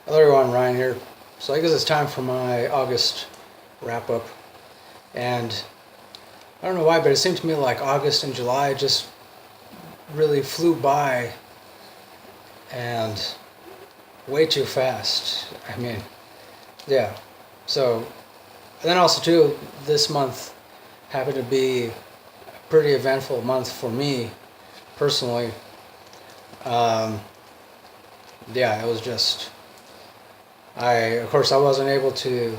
Hello everyone, Ryan here. So I guess it's time for my August wrap up. And I don't know why, but it seemed to me like August and July just really flew by and way too fast. I mean, yeah. So, and then also too, this month happened to be a pretty eventful month for me personally. Yeah, it was just, of course, I wasn't able to,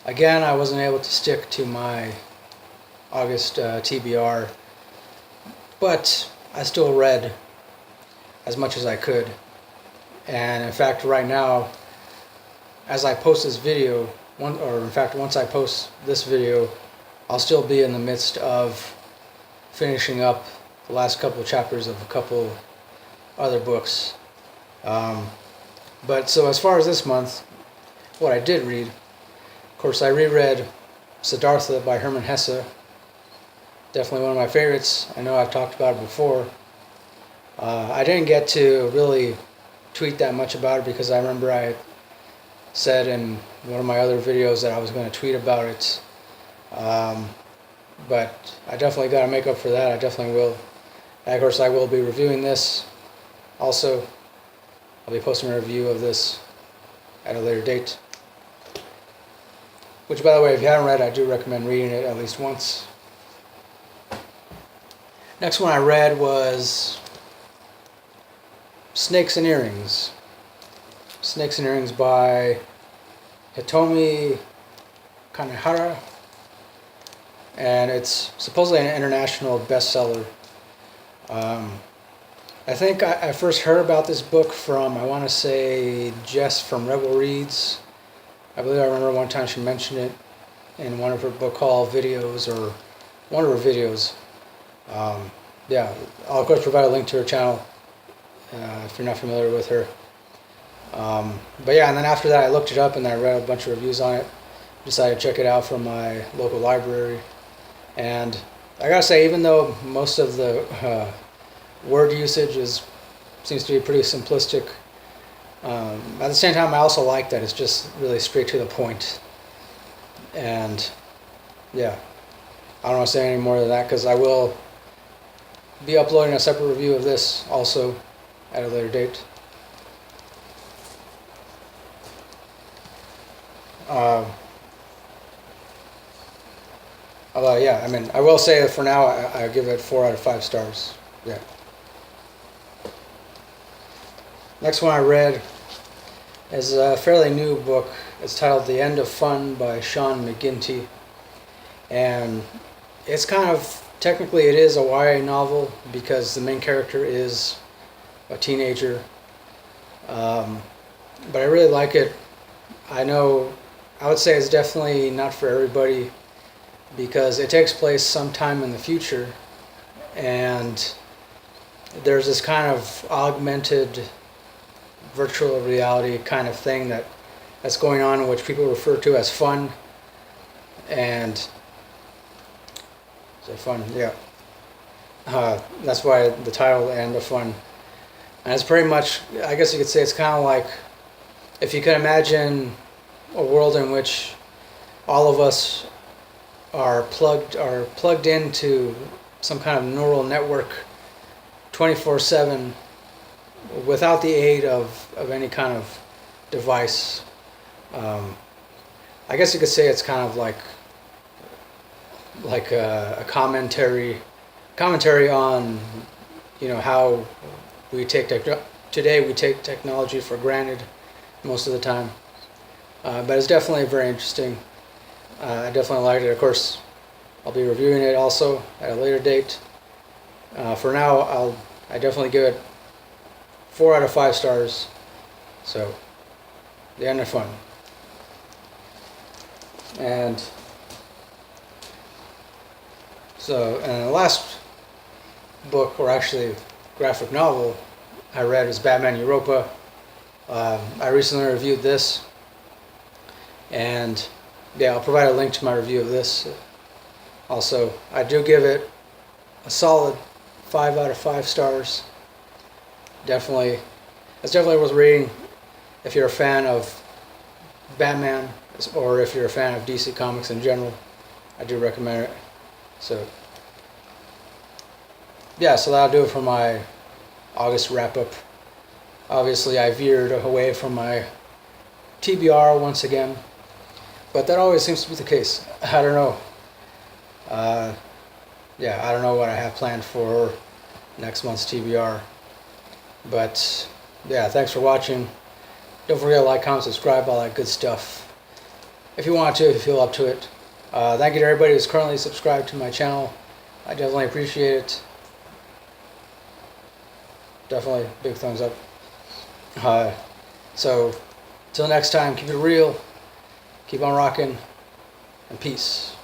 again, I wasn't able to stick to my August TBR, but I still read as much as I could. And in fact, right now, as I post this video, once I post this video, I'll still be in the midst of finishing up the last couple of chapters of a couple other books. But so as far as this month, what I did read, of course, I reread Siddhartha by Hermann Hesse. Definitely one of my favorites. I know I've talked about it before. I didn't get to really tweet that much about it because I remember I said in one of my other videos that I was going to tweet about it. But I definitely got to make up for that. I definitely will. And of course, I will be reviewing this. Also, I'll be posting a review of this at a later date. Which, by the way, if you haven't read, I do recommend reading it at least once. Next one I read was Snakes and Earrings. Snakes and Earrings by Hitomi Kanehara. And it's supposedly an international bestseller. I think I first heard about this book from, I want to say, Jess from Rebel Reads. I believe I remember one time she mentioned it in one of her book haul videos, or one of her videos. Yeah, I'll of course provide a link to her channel if you're not familiar with her. But yeah, and then after that I looked it up and I read a bunch of reviews on it. Decided to check it out from my local library. And I gotta say, even though most of the word usage seems to be pretty simplistic, at the same time I also like that it's just really straight to the point. And yeah, I don't want to say any more than that because I will be uploading a separate review of this also at a later date. Yeah, I mean, I will say that for now I give it 4 out of 5 stars. Yeah. Next one I read is a fairly new book. It's titled The End of Fun by Sean McGinty. And it's kind of, technically it is a YA novel because the main character is a teenager. But I really like it. I would say it's definitely not for everybody because it takes place sometime in the future. And there's this kind of augmented virtual reality kind of thing that's going on, which people refer to as fun. And is it fun? Yeah. That's why the title, The End of Fun. And it's pretty much, I guess you could say, it's kind of like if you could imagine a world in which all of us are plugged into some kind of neural network 24/7 without the aid of any kind of device. I guess you could say it's kind of like a commentary on, how we take today we take technology for granted most of the time. But it's definitely very interesting. I definitely liked it. Of course, I'll be reviewing it also at a later date. For now, I definitely give it 4 out of 5 stars. So, The End of Fun. And the last book, or actually graphic novel, I read is Batman Europa. I recently reviewed this. And yeah, I'll provide a link to my review of this. Also, I do give it a solid 5 out of 5 stars. It's definitely worth reading. if you're a fan of Batman, or if you're a fan of DC Comics in general, I do recommend it. So, yeah, so that'll do it for my August wrap-up. Obviously, I veered away from my TBR once again, but that always seems to be the case. I don't know. Yeah, I don't know what I have planned for next month's TBR. But, yeah, thanks for watching. Don't forget to like, comment, subscribe, all that good stuff. If you want to, if you feel up to it. Thank you to everybody who's currently subscribed to my channel. I definitely appreciate it. Definitely, big thumbs up. So, till next time, keep it real, keep on rocking, and peace.